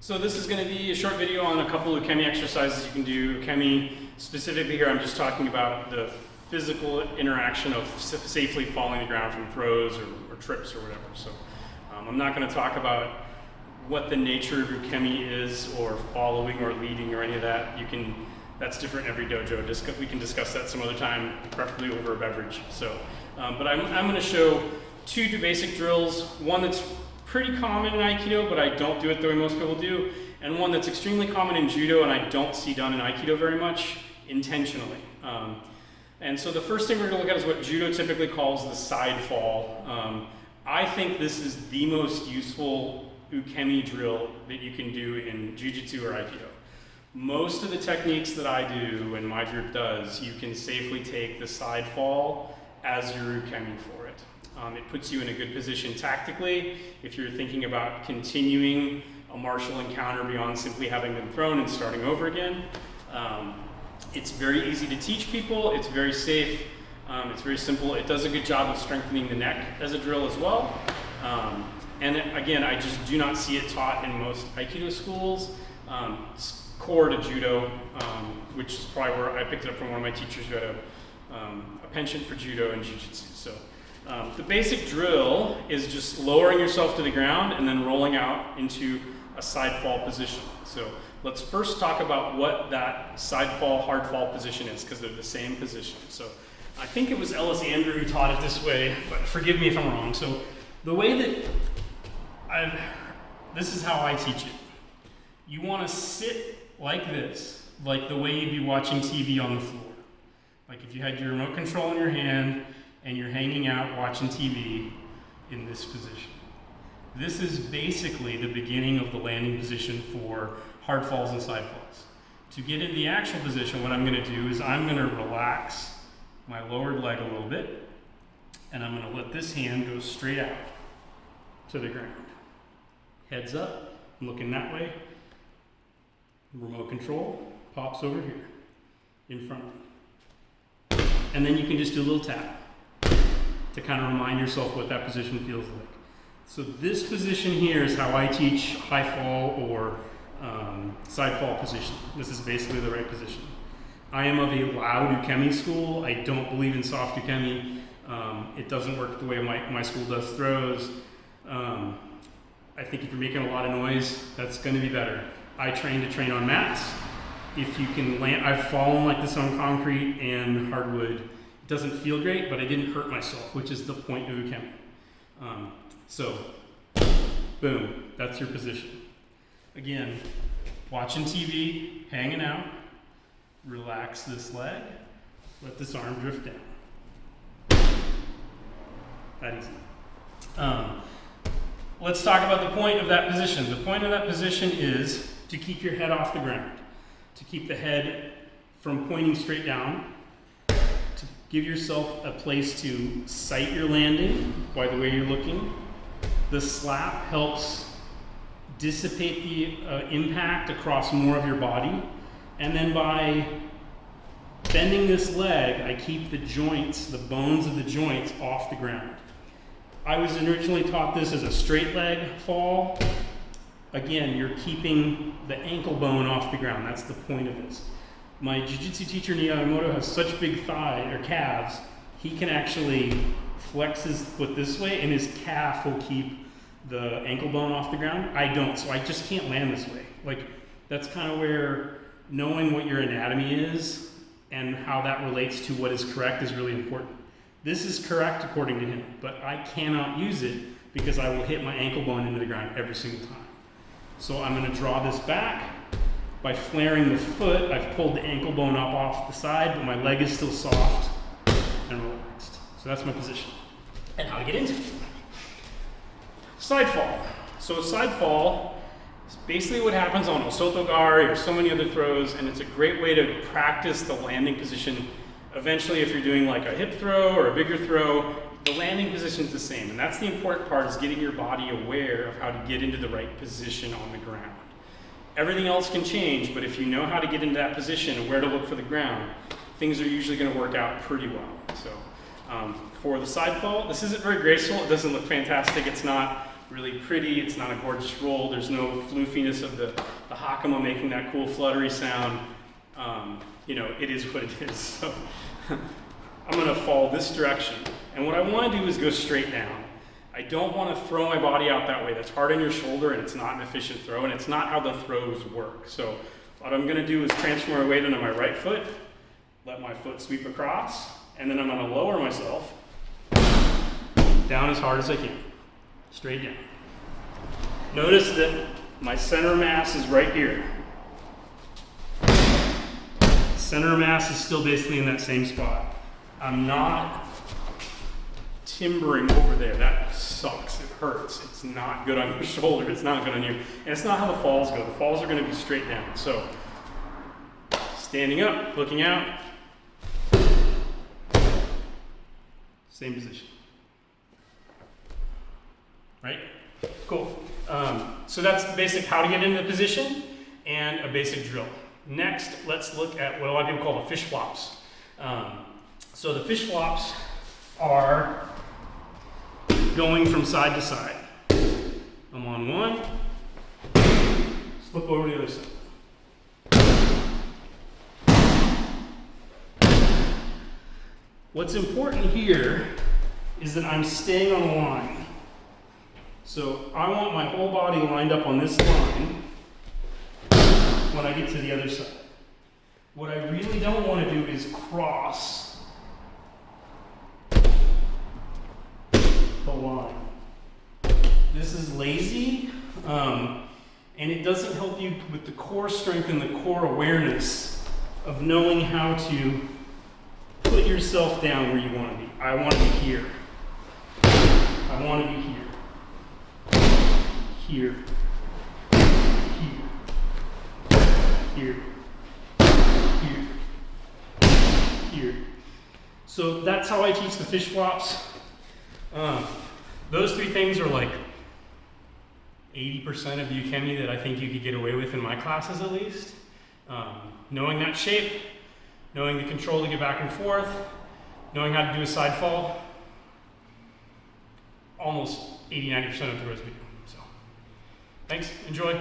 So this is going to be a short video on a couple of Ukemi exercises you can do. Ukemi, specifically here, I'm just talking about the physical interaction of safely falling to the ground from throws or trips or whatever. So I'm not going to talk about what the nature of Ukemi is, or following or leading or any of that. That's different in every dojo. We can discuss that some other time, preferably over a beverage. So, but I'm going to show two basic drills. One that's pretty common in Aikido, but I don't do it the way most people do, and one that's extremely common in Judo and I don't see done in Aikido very much intentionally. And so the first thing we're going to look at is what Judo typically calls the side fall. I think this is the most useful Ukemi drill that you can do in Jujutsu or Aikido. Most of the techniques that I do and my group does, you can safely take the side fall as your Ukemi for it. It puts you in a good position tactically if you're thinking about continuing a martial encounter beyond simply having been thrown and starting over again. It's very easy to teach people, it's very safe, it's very simple. It does a good job of strengthening the neck as a drill as well. And again, I just do not see it taught in most Aikido schools. It's core to Judo, which is probably where I picked it up from one of my teachers who had a penchant for Judo and Jujutsu. So the basic drill is just lowering yourself to the ground and then rolling out into a side fall position. So let's first talk about what that side fall, hard fall position is, because they're the same position. So I think it was Ellis Andrew who taught it this way, but forgive me if I'm wrong. So the way that this is how I teach it. You want to sit like this, like the way you'd be watching TV on the floor. Like if you had your remote control in your hand and you're hanging out watching TV in this position. This is basically the beginning of the landing position for hard falls and side falls. To get into the actual position, what I'm going to do is I'm going to relax my lowered leg a little bit, and I'm going to let this hand go straight out to the ground. Heads up, I'm looking that way. Remote control pops over here in front of me. And then you can just do a little tap to kind of remind yourself what that position feels like. So this position here is how I teach high fall or side fall position. This is basically the right position. I am of a loud Ukemi school. I don't believe in soft Ukemi. It doesn't work the way my school does throws. I think if you're making a lot of noise, that's going to be better. I train on mats. If you can land, I've fallen like this on concrete and hardwood. It doesn't feel great, but I didn't hurt myself, which is the point of Ukemi. So, boom, that's your position. Again, watching TV, hanging out, relax this leg, let this arm drift down. That easy. Let's talk about the point of that position. The point of that position is to keep your head off the ground, to keep the head from pointing straight down, to give yourself a place to sight your landing by the way you're looking. The slap helps dissipate the impact across more of your body. And then by bending this leg, I keep the joints, the bones of the joints off the ground. I was originally taught this as a straight leg fall. Again, you're keeping the ankle bone off the ground. That's the point of this. My jiu-jitsu teacher, Niyamoto, has such big calves, he can actually flex his foot this way and his calf will keep the ankle bone off the ground. I don't, so I just can't land this way. Like, that's kind of where knowing what your anatomy is and how that relates to what is correct is really important. This is correct according to him, but I cannot use it because I will hit my ankle bone into the ground every single time. So I'm going to draw this back. By flaring the foot, I've pulled the ankle bone up off the side, but my leg is still soft and relaxed. So that's my position. And how to get into it. Side fall. So a side fall is basically what happens on osotogari or so many other throws, and it's a great way to practice the landing position. Eventually, if you're doing like a hip throw or a bigger throw, the landing position is the same. And that's the important part, is getting your body aware of how to get into the right position on the ground. Everything else can change, but if you know how to get into that position and where to look for the ground, things are usually going to work out pretty well. So for the side fall, this isn't very graceful. It doesn't look fantastic. It's not really pretty. It's not a gorgeous roll. There's no floofiness of the hakama making that cool fluttery sound. You know, it is what it is. So I'm going to fall this direction. And what I want to do is go straight down. I don't want to throw my body out that way. That's hard on your shoulder, and it's not an efficient throw, and it's not how the throws work. So what I'm going to do is transfer my weight onto my right foot, let my foot sweep across, and then I'm going to lower myself down as hard as I can. Straight down. Notice that my center of mass is right here. Center of mass is still basically in that same spot. I'm not timbering over there. That sucks. It hurts. It's not good on your shoulder. It's not good on you. And it's not how the falls go. The falls are going to be straight down. So, standing up, looking out. Same position. Right? Cool. So that's the basic how to get into the position and a basic drill. Next, let's look at what a lot of people call the fish flops. So the fish flops are going from side to side. I'm on one, flip over to the other side. What's important here is that I'm staying on a line. So I want my whole body lined up on this line when I get to the other side. What I really don't want to do is cross the line. This is lazy, and it doesn't help you with the core strength and the core awareness of knowing how to put yourself down where you want to be. I want to be here. I want to be here. Here. Here. Here. Here. So that's how I teach the fish flops. Those three things are like 80% of the Ukemi that I think you could get away with in my classes at least. Knowing that shape, knowing the control to get back and forth, knowing how to do a side fall, almost 80-90% of the throws we do. So, thanks, enjoy.